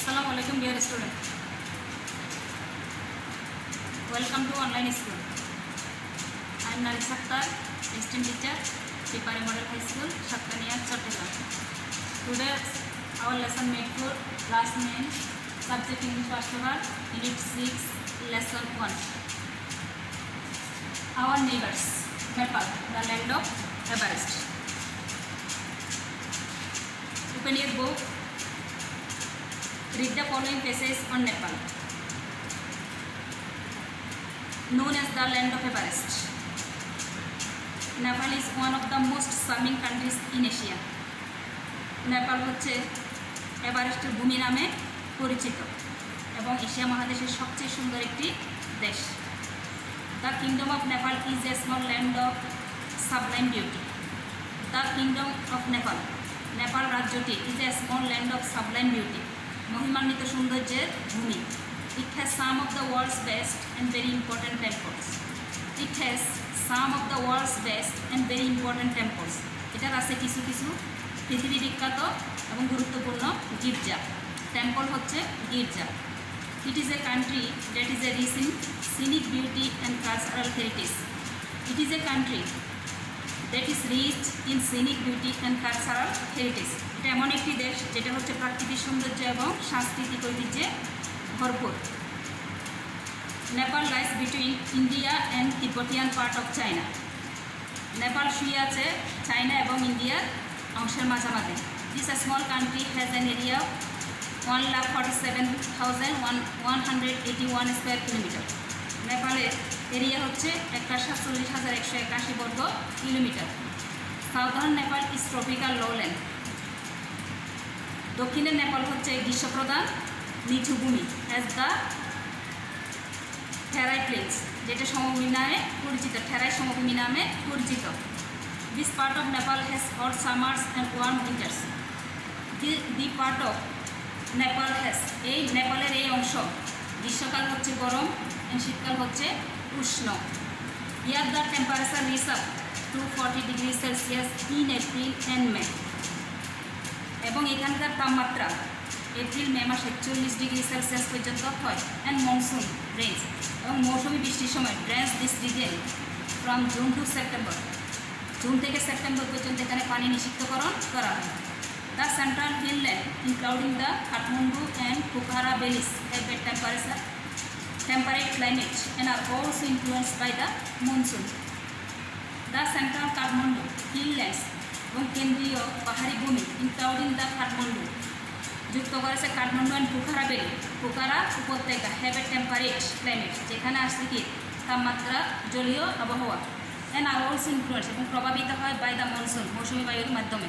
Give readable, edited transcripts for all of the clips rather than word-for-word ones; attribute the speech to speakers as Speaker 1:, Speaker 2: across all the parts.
Speaker 1: Assalamu alaikum dear student. Welcome to online school. I am Nari Sakhtar, assistant teacher, Pipari Model High School, Shatkaniya, Chattisgarh. Today our lesson made for class 9, subject English Vastuvar, Unit 6, lesson 1. Our neighbors, Nepal, the land of Everest. Open your book. Read the following passages on Nepal. Known as the land of Everest, Nepal is one of the most charming countries in Asia. Nepal হচ্ছে এভারেস্টের ভূমি নামে পরিচিত এবং Asia মহাদেশের সবচেয়ে সুন্দর একটি দেশ। The kingdom of Nepal is a small land of sublime beauty. The kingdom of Nepal, Nepal রাজ্যটি is a small land of sublime beauty. মহিমান্বিত সৌন্দর্যের ভূমি। It has some of the world's best and very important temples. It has some of the world's best and very important temples. এটার আছে কিছু কিছু পৃথিবী বিখ্যাত এবং গুরুত্বপূর্ণ গির্জা। টেম্পল হচ্ছে গির্জা। It is a country that is a rich in scenic beauty and cultural heritage. It is a country that is rich in scenic beauty and cultural heritage. এটা এমন একটি দেশ যেটা হচ্ছে প্রাকৃতিক সৌন্দর্য এবং সাংস্কৃতিক ঐতিহ্যে ভরপুর। Nepal lines between India and Tibetan part of China. Nepal শুয়ে আছে চায়না এবং ইন্ডিয়ার অংশের মাঝামাঝি। This small country has an area 1,47,181 square kilometre. নেপালের এরিয়া হচ্ছে 1,47,181 বর্গ kilometre. Southern Nepal is tropical lowland. দক্ষিণের নেপাল হচ্ছে গ্রীষ্মপ্রধান নিচু ভূমি অ্যাজ দ্য থেরাই প্লেন্স, যেটা সমভূমি নামে পরিচিত, থেরাই সমভূমি নামে পরিচিত। This part of Nepal has hot summers and warm winters. The part of Nepal has, এই নেপালের এই অংশ গ্রীষ্মকাল হচ্ছে গরম এবং শীতকাল হচ্ছে উষ্ণ। Here the temperature reach up to 40 degree Celsius in April and May. এবং এখানকার তাপমাত্রা এপ্রিল মে মাসে 40 ডিগ্রি সেলসিয়াস পর্যন্ত হয়। অ্যান্ড মনসুন রেঞ্জ, এবং মৌসুমি বৃষ্টির সময় drains this reason from June to September. June থেকে সেপ্টেম্বর পর্যন্ত এখানে পানি নিষিক্তকরণ করা হয়। The central highland including the Kathmandu and Pokhara valleys have a temperate climate and are also influenced by the monsoon. The central Kathmandu hilllands এবং কেন্দ্রীয় পাহাড়ি ভূমি ইনক্লুডিং দ্য কাঠমান্ডু যুক্ত করেছে কাঠমান্ডু অ্যান্ড পোখারা ভ্যালি, পোখারা উপত্যকা হ্যাভ এ টেম্পারেট ক্লাইমেট, যেখানে আসছে কি তাপমাত্রা জলীয় আবহাওয়া। অ্যান্ড আর অলসো ইনফ্লুয়েন্স, এবং প্রভাবিত হয় বাই দ্য মনসুন, মৌসুমী বায়ুর মাধ্যমে।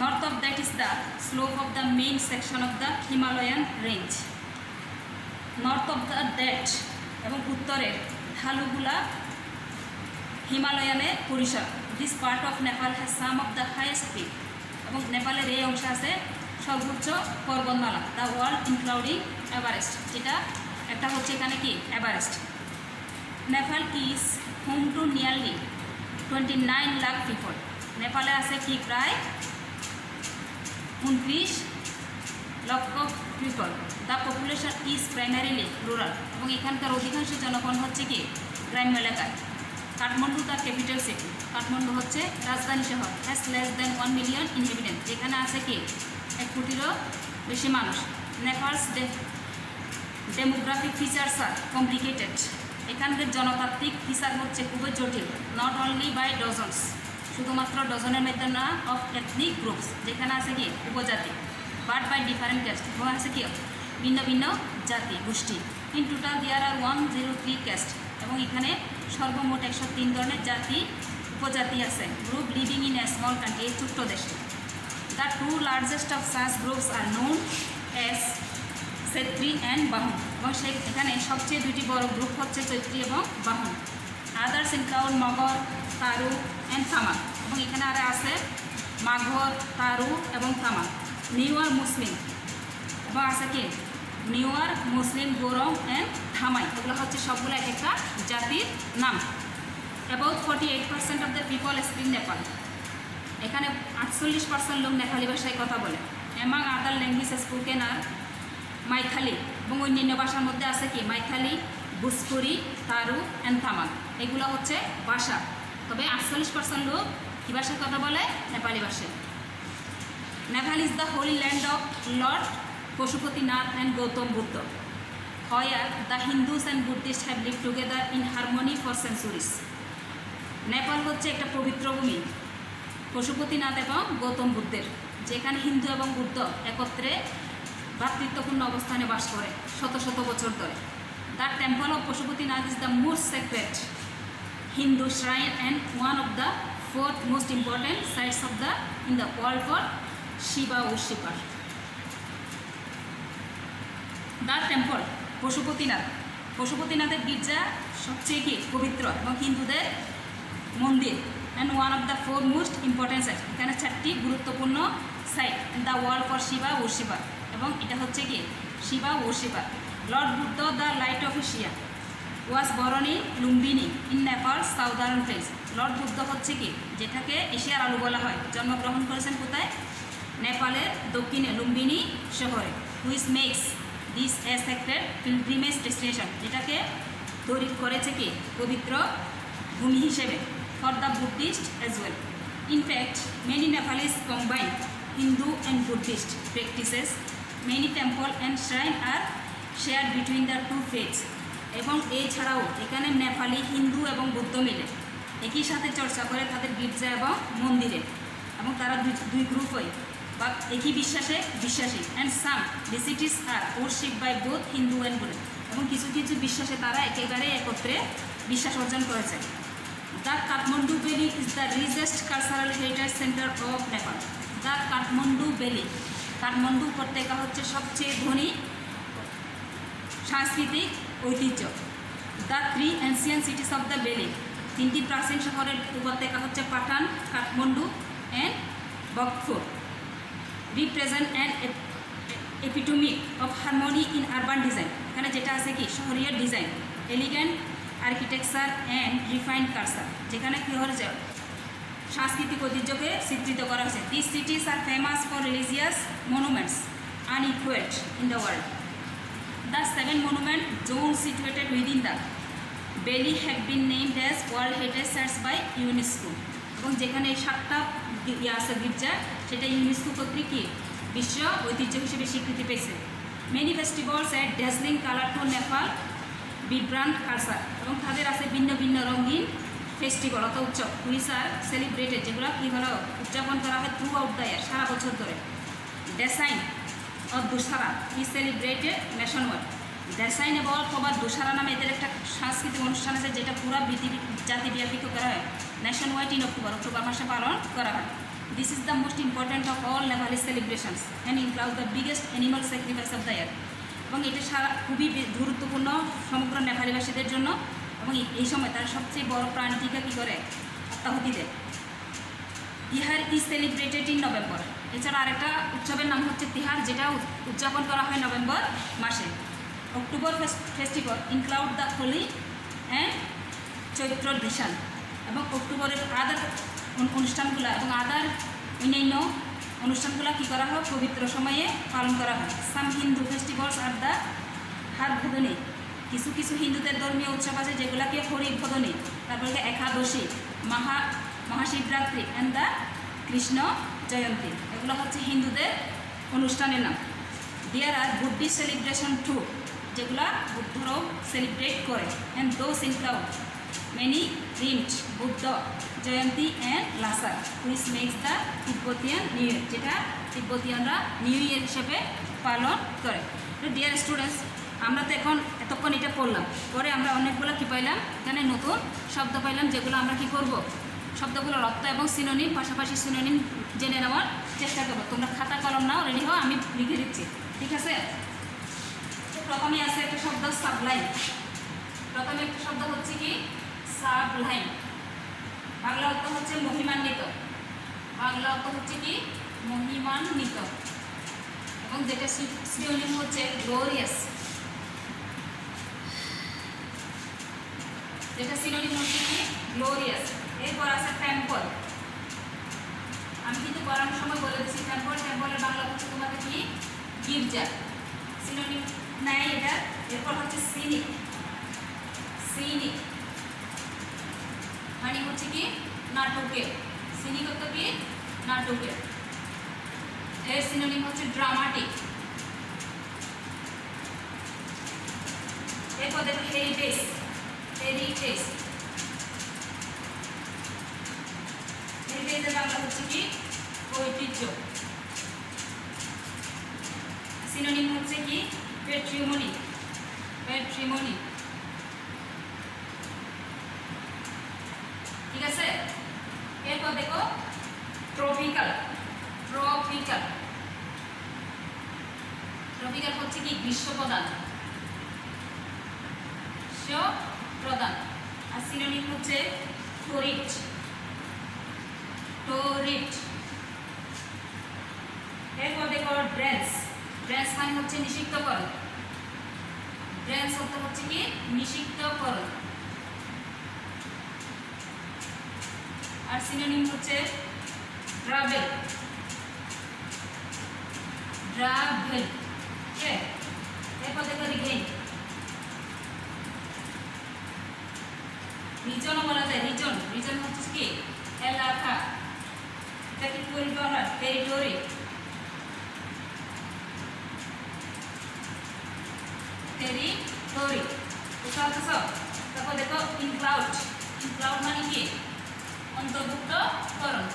Speaker 1: North of that is the slope of the main section of the Himalayan range. North of the that, এবং উত্তরের ঢালুগুলা হিমালয়ানে পরিসর। This part of Nepal has some of the highest peak, এবং নেপালের এই অংশে আছে সর্বোচ্চ পর্বতমালা দ্য ওয়ার্ল্ড ইনক্লুডিং এভারেস্ট, যেটা একটা হচ্ছে এখানে কি Everest. Nepal is home to nearly 29 lakh people. নেপালে আছে কি প্রায় 29 লক্ষ people. The population is primarily rural, এবং এখানকার অধিকাংশ জনগণ হচ্ছে কি গ্রাম্য এলাকায়। Kathmandu the capital city, Kathmandu হচ্ছে রাজধানী শহর। Has less than 1 million inhabitant, যেখানে আছে কি 1 কোটিরও বেশি মানুষ। Nepal's demographic features are complicated, এখানকার জনতাত্ত্বিক ফিচার হচ্ছে খুবই জটিল। নট অনলি বাই ডজনস, শুধুমাত্র ডজনের মধ্যে না, অফ এথনিক গ্রুপস, যেখানে আছে কি উপজাতি। বাট বাই ডিফারেন্ট ক্যাস্ট, এবং আছে কি ভিন্ন ভিন্ন জাতি গোষ্ঠী। In total there are 103 caste, এবং এখানে সর্বমোট 103 ধরনের জাতি উপজাতি আছে। Group living in a small country, এই ছোট্ট দেশে। The two largest of such groups are known as Chhetri and Bahun, এবং এখানে সবচেয়ে দুটি বড় গ্রুপ হচ্ছে চৈত্রী এবং বাহুন। Others include Magar, Taru and Tamang, এবং এখানে আর আছে মাঘর, তারু এবং তামাং। নিউয়ার মুসলিম, এবং আছে কি নিউয়ার মুসলিম, গোরং অ্যান্ড থামাই, এগুলো হচ্ছে সবগুলো এক একটা জাতির নাম। About 48% of the people speak Nepal, এখানে 48% লোক নেপালি ভাষায় কথা বলে। অ্যামাং আদার ল্যাঙ্গুয়েজ স্পোকেন আর মাইথালি এবং অন্যান্য ভাষার মধ্যে আছে কি মাইথালি, ভোজপুরি, থারু অ্যান্ড তামাং। এগুলো হচ্ছে ভাষা। তবে 48% লোক কী ভাষায় কথা বলে? নেপালি ভাষায়। Nepal is the Holi land of Lord Pashupatinath and Gautam Buddha, where the Hindus and Buddhist have live together in harmony for centuries. Nepal হচ্ছে একটা পবিত্র ভূমি পশুপতিনাথ এবং গৌতম বুদ্ধের, যেখানে হিন্দু এবং বুদ্ধ একত্রে ভ্রাতৃত্বপূর্ণ অবস্থানে বাস করে শত শত বছর ধরে। The temple of Pashupatinath is the most sacred Hindu shrine and one of the 4 most important sites of the in the world for Shiva worshipper. The temple পশুপতিনাথের গির্জা সবচেয়ে কি পবিত্র এবং হিন্দুদের মন্দির and one of the 4 most important site. এখানে 4টি গুরুত্বপূর্ণ site in the world for Shiva worshipper, এবং এটা হচ্ছে কি Shiva worshipper. Lord Buddha the light of Asia was born in Lumbini in Nepal southern place. Lord Buddha হচ্ছে কি যেটাকে এশিয়ার আলো বলা হয়, জন্মগ্রহণ করেছেন কোথায়? নেপালের দক্ষিণে লুম্বিনী শহরে। Which makes this a sacred pilgrimage destination, যেটাকে তৈরি করেছে কি পবিত্র ভূমি হিসেবে for the Buddhist as well. In fact many Nepalis combine Hindu and Buddhist practices, many temple and shrine are share between the two faiths. এবং এছাড়াও এখানে নেপালি, হিন্দু এবং বৌদ্ধ মিলে একই সাথে চর্চা করে তাদের গির্জা এবং মন্দিরে, এবং তারা দুই গ্রুপ হয় বা একই বিশ্বাসে বিশ্বাসী। And some deities are worship by both Hindu and Buddhist, এবং কিছু কিছু বিশ্বাসে তারা একেবারে একত্রে বিশ্বাস অর্জন করেছে। The Kathmandu valley is the richest cultural heritage center of Nepal. The Kathmandu valley, Kathmandu উপত্যকা হচ্ছে সবচেয়ে ধনী সাংস্কৃতিক ঐতিহ্য। The 3 ancient cities of the valley, 3টি প্রাচীন শহরের উপত্যকা হচ্ছে Patan, Kathmandu and Bhaktapur. Represent and epitome of harmony in urban design, এখানে যেটা আছে কি শহরের design, elegant architecture and refined culture, যেখানে কী হয়েছে সাংস্কৃতিক ঐতিহ্যকে চিত্রিত করা হয়েছে। This cities are famous for religious monuments unequaled in the world. The 7 monument zones situated within the valley have been named as World Heritage Sites by UNESCO, এবং যেখানে 7টা আছে গির্জা সেটা ইউনেস্কো কর্তৃক কি বিশ্ব ঐতিহ্য হিসেবে স্বীকৃতি পেয়েছে। Many festivals add dazzling colour to Nepal vibrant culture, এবং তাদের আছে ভিন্ন ভিন্ন রঙিন ফেস্টিভ্যাল অর্থাৎ উৎসব, হুইচ আর সেলিব্রেটেড, যেগুলো কী হলো উদযাপন করা হয় থ্রু আউট দ্য ইয়ার, সারা বছর ধরে। Dashain of Dasara is celebrated nationwide. Dashain এবং অথবা দুসারা নামে এদের একটা সাংস্কৃতিক অনুষ্ঠান আছে যেটা পুরো জাতিব্যাপী করা হয় ন্যাশন ওয়াইড ইন অক্টোবর মাসে পালন করা হয়। This is the most important of all Nepali celebrations and include the biggest animal sacrifice of the year, এবং এটা সারা খুবই গুরুত্বপূর্ণ সমগ্র নেপালিবাসীদের জন্য, এবং এই সময় তারা সবচেয়ে বড় প্রাণীটিকে কী করে আত্মাহুতি দেয়। Tihar is celebrated in November. এছাড়া আরেকটা উৎসবের নাম হচ্ছে তিহার, যেটা উদযাপন করা হয় নভেম্বর মাসে। October festival include the Holi and Chaitra Dashain, এবং অক্টোবরের আদার অনুষ্ঠানগুলো এবং আদার অন্যান্য অনুষ্ঠানগুলো কী করা হয় পবিত্র সময়ে পালন করা হয়। Some Hindu festivals are the Haribodhini, কিছু কিছু হিন্দুদের ধর্মীয় উৎসব আছে যেগুলোকে হরিভদনী, তারপরে একাদশী, মহাশিবরাত্রি অ্যান্ড দ্য কৃষ্ণ জয়ন্তী, এগুলো হচ্ছে হিন্দুদের অনুষ্ঠানের নাম। There are Buddhist celebration too, যেগুলো বুদ্ধরাও সেলিব্রেট করে, অ্যান্ড দোজ ইনক্লাউড মেনি রিন্ট Buddha Jayanti and Losar, which makes the Tibetan new year, যেটা তিব্বতিয়ানরা নিউ ইয়ার হিসেবে পালন করে। ডিয়ার স্টুডেন্টস, আমরা তো এতক্ষণ এটা পড়লাম, পরে আমরা অনেকগুলো কী পাইলাম, এখানে নতুন শব্দ পাইলাম, যেগুলো আমরা কি করব শব্দগুলোর অর্থ এবং সিনোনিম, পাশাপাশি সিনোনিম জেনে নেওয়ার চেষ্টা করবো। তোমরা খাতা কলম নাও, রেডি হও, আমি লিখে দিচ্ছি, ঠিক আছে? প্রথমে আছে একটা শব্দ সাবলাইন। প্রথমে একটা শব্দ হচ্ছে কি সাবলাইন, বাংলা অর্থ হচ্ছে মহিমান্বিত, বাংলা অর্থ হচ্ছে কি মহিমান্বিত, এবং যেটা সিনোনিম হচ্ছে গ্লোরিয়াস, যেটা সিনোনিম হচ্ছে কি গ্লোরিয়াস। এরপর আছে টেম্পল, আমি কিন্তু পড়ানোর সময় বলে দিচ্ছি টেম্পলের বাংলা হচ্ছে তোমাদের কি গির্জা। সিনোনিম নাই এটা। এরপর হচ্ছে সিনিক। সিনিক মানে হচ্ছে কি নাটকের। সিনিক অর্থ কি নাটকের। এর সিনোনিম হচ্ছে ড্রামাটিক। এরপর দেখো হেরিটেজ। হেরিটেজ হেরিটেজের বাংলা হচ্ছে কি ঐতিহ্য। সিনোনিম হচ্ছে কি প্যাট্রিমনি। প্যাট্রিমনি ঠিক আছে। এরপর দেখো ট্রপিক্যাল। ট্রপিক্যাল ট্রপিক্যাল হচ্ছে কি গ্রীষ্ম প্রধান। প্রধান। আর সিনোনিম হচ্ছে টরিড। টরিড। এরপর দেখো ড্রেন্স। ড্রেন্স মানে হচ্ছে নিষিক্তকরণ। ড্রেন্স অর্থ হচ্ছে কি নিষিক্তকরণ। আর সিনোনিম হচ্ছে ট্রাভেল। ট্রাভেল ওকে। এরপর দেখো রিগেইন। রিজনও বলা যায়। রিজন রিজন হচ্ছে কি এলাকা। এটা কি পরিবহন টেরিটরি। টেরিটরি বুঝতে পারছো। তারপর দেখো ইনক্লাউড। ইনক্লাউড মানে কি অন্তর্ভুক্তকরণ।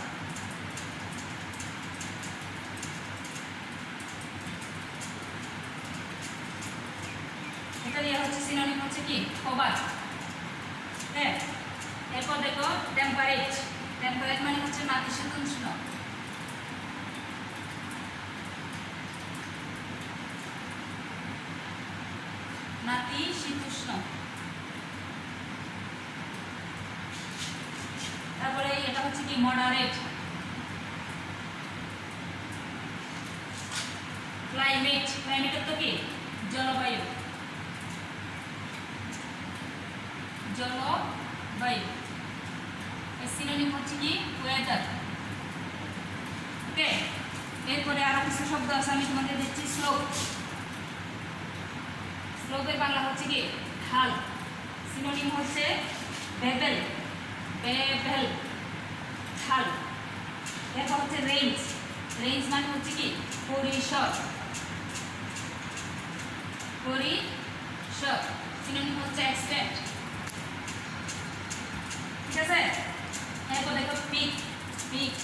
Speaker 1: এটা দিয়ে হচ্ছে সিনোনিম হচ্ছে কি প্রবাদ। হ্যাঁ। এরপর দেখো টেম্পারেট। টেম্পারেট মানে হচ্ছে নাতিশীতোষ্ণ। নাতিশীতোষ্ণ। তারপরে এটা হচ্ছে কি মডারেট। ক্লাইমেট। ক্লাইমেট তো কি জলবায়ু। জলবায়ু। এর সিনোনিম হচ্ছে কি ওয়েদার ওকে। এরপরে আরো কিছু শব্দ আছে আমি তোমাদের দিচ্ছি। স্লোপ। স্লোপের বাংলা হচ্ছে কি ঢাল। সিনোনিম হচ্ছে বেবেল। বেবেল ঢাল। এরপর হচ্ছে রেঞ্জ। রেঞ্জ মানে হচ্ছে কি পরিসর। পরিসর। সিনোনিম হচ্ছে এক্সটেন্ট ঠিক আছে। এরপর দেখো পিক। পিক।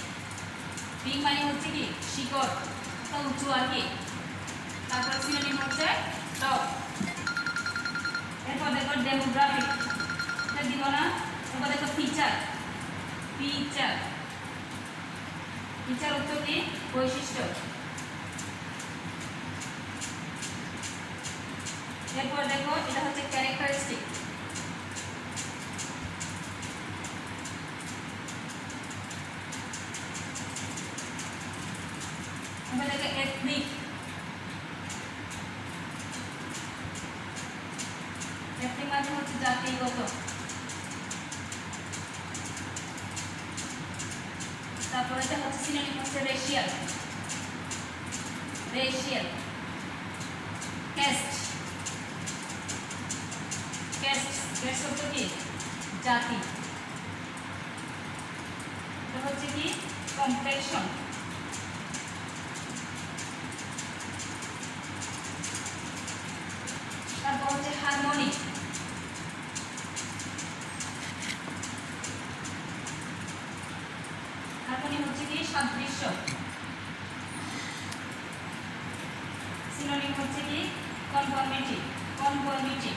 Speaker 1: পিক মানে হচ্ছে কি শিখর তো উঁচু আর কি। তারপর সিনোনিম হচ্ছে টপ। এরপর দেখো ডেমোগ্রাফিক। এটা দিব না। এরপর দেখো ফিচার। ফিচার। ফিচার অর্থ কি বৈশিষ্ট্য। এরপর দেখো এটা হচ্ছে ক্যারেক্টারিস্টিক। এরপর দেখো এথনিক। এথনিক মানে হচ্ছে জাতিগত। তারপরে এটা হচ্ছে সিনোনিম হচ্ছে racial. Racial. Cast. Cast. Cast অর্থ কি জাতি। এটা হচ্ছে কি কমপ্লেকশন। তারপর হচ্ছে হারমোনি। হারমোনি হচ্ছে কি সাদৃশ্য। সিনোনিম হচ্ছে কি কনফর্মিটি। কনফর্মিটি।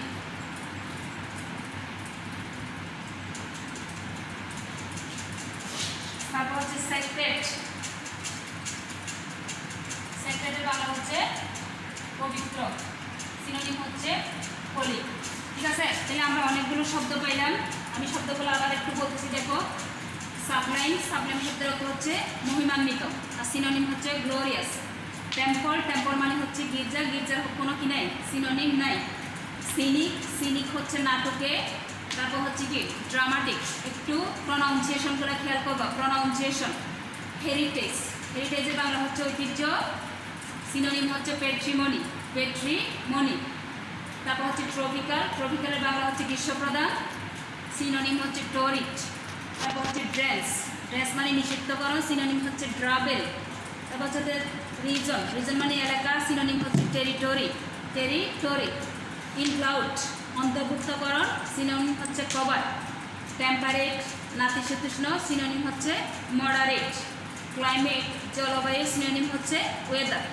Speaker 1: তারপর হচ্ছে সেক্রেট। সেক্রেটের বাংলা হচ্ছে পবিত্র। সিনোনিম হচ্ছে হোলি ঠিক আছে। তাহলে আমরা অনেকগুলো শব্দ পাইলাম। আমি শব্দগুলো আবার একটু বলতেছি দেখো। সাবলাইম। সাবলাইম শব্দের অর্থ হচ্ছে মহিমান্বিত। আর সিনোনিম হচ্ছে গ্লোরিয়াস। টেম্পল। টেম্পল মানে হচ্ছে গির্জা। গির্জার কোনো কি নাই সিনোনিম নাই। সিনিক। সিনিক হচ্ছে নাটকে। তারপর হচ্ছে কি ড্রামাটিক। একটু প্রনাউন্সিয়েশন করে খেয়াল করবা। প্রনাউন্সিয়েশন। হেরিটেজ। হেরিটেজের বাংলা হচ্ছে ঐতিহ্য। সিনোনিম হচ্ছে প্যাট্রিমনি, প্যাট্রিমনি। তারপর হচ্ছে ট্রপিক্যাল, ট্রপিক্যালের বাংলা হচ্ছে গ্রীষ্মপ্রধান, সিনোনিম হচ্ছে টরিড। তারপর হচ্ছে ড্রেস, ড্রেস মানে নিষিদ্ধকরণ, সিনোনিম হচ্ছে ড্রাবেল। তারপর হচ্ছে রিজন, রিজন মানে এলাকা, সিনোনিম হচ্ছে টেরিটরি, টেরিটরি। ইনক্লাউড অন্তর্ভুক্তকরণ, সিনোনিম হচ্ছে কভার। টেম্পারেট নাতিশীতোষ্ণ, সিনোনিম হচ্ছে মডারেট। ক্লাইমেট জলবায়ু, সিনোনিম হচ্ছে ওয়েদার।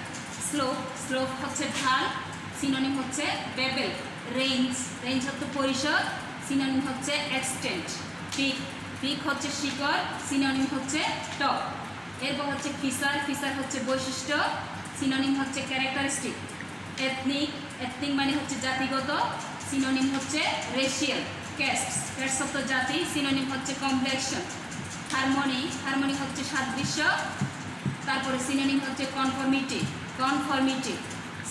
Speaker 1: স্লোপ, স্লোপ হচ্ছে ঢাল, সিনোনিম হচ্ছে বেবেল। রেঞ্জ, রেঞ্জ হচ্ছে পরিসর, সিনোনিম হচ্ছে এক্সটেন্ট। পিক, পিক হচ্ছে শিকড়, সিনোনিম হচ্ছে টপ। এরপর হচ্ছে ফিচার, ফিচার হচ্ছে বৈশিষ্ট্য, সিনোনিম হচ্ছে ক্যারেক্টারিস্টিক। এথনিক, এথনিক মানে হচ্ছে জাতিগত, সিনোনিম হচ্ছে রেশিয়াল। ক্যাস্ট, ক্যাস্ট হচ্ছে জাতি, সিনোনিম হচ্ছে কমপ্লেকশন। হারমোনি, হারমোনি হচ্ছে সাদৃশ্য, তারপরে সিনোনিম হচ্ছে কনফর্মিটি, কনফর্মিটি।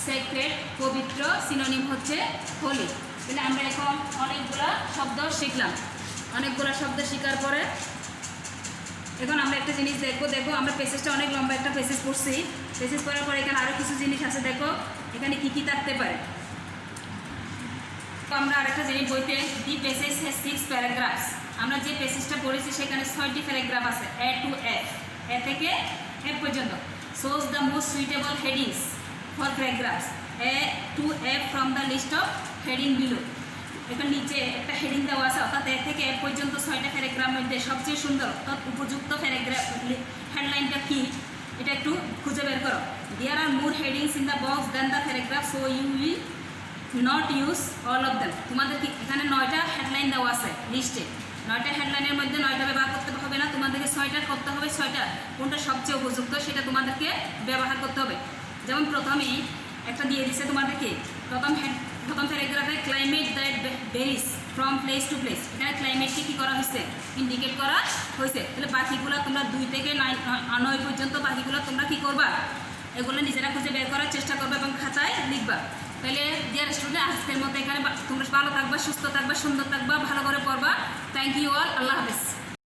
Speaker 1: সেক্রেট পবিত্র, সিনোনিম হচ্ছে হোলি। তাহলে আমরা এখন অনেকগুলা শব্দ শিখলাম। অনেকগুলা শব্দ শেখার পরে এখন আমরা একটা জিনিস দেখবো। দেখো আমরা পেসেজটা অনেক লম্বা একটা পেসেজ পড়ছি, পেসেজ পড়ার পরে এখানে আরও কিছু জিনিস আছে। দেখো এখানে কী কী থাকতে পারে। তো আমরা আরেকটা জিনিস বইতে, দি পেসেজ হ্যাজ 6 প্যারাগ্রাফস। আমরা যে পেসেজটা পড়েছি সেখানে 6টি প্যারাগ্রাফ আছে, এ টু এফ, এ থেকে এফ পর্যন্ত। Choose the most suitable headings for paragraphs A to F from the list of heading below. এখানে নিচে একটা হেডিং দেওয়া আছে, অর্থাৎ এ থেকে এফ পর্যন্ত 6টা প্যারাগ্রাফের মধ্যে সবচেয়ে সুন্দর অর্থাৎ উপযুক্ত প্যারাগ্রাফ হেডলাইনটা কী এটা একটু খুঁজে বের করো। There are more headings in the box than the paragraph, so you will not use all of them. তোমাদের এখানে 9টা হেডলাইন দেওয়া আছে লিস্টে, 9টা হেডলাইনের মধ্যে 9টা ব্যবহার করতে হবে না, তোমাদেরকে 6টা করতে হবে। 6টা কোনটা সবচেয়ে উপযুক্ত সেটা তোমাদেরকে ব্যবহার করতে হবে। যেমন প্রথমেই একটা দিয়ে দিচ্ছে তোমাদেরকে, প্রথম প্যারাগ্রাফে climate that varies from place to place. এখানে ক্লাইমেটকে কী করা হয়েছে, ইন্ডিকেট করা হয়েছে। তাহলে বাকিগুলো তোমরা 2 থেকে 9 পর্যন্ত বাকিগুলো তোমরা কী করবা, এগুলো নিজেরা খুঁজে বের করার চেষ্টা করবে এবং খাতায় লিখবা। তাহলে ডিয়ার স্টুডেন্ট, আজকের মতো এখানে তোমরা ভালো থাকবা, সুস্থ থাকবা, সুন্দর থাকবা, ভালো করে পড়বা। থ্যাংক ইউ অল, আল্লাহ হাফেজ।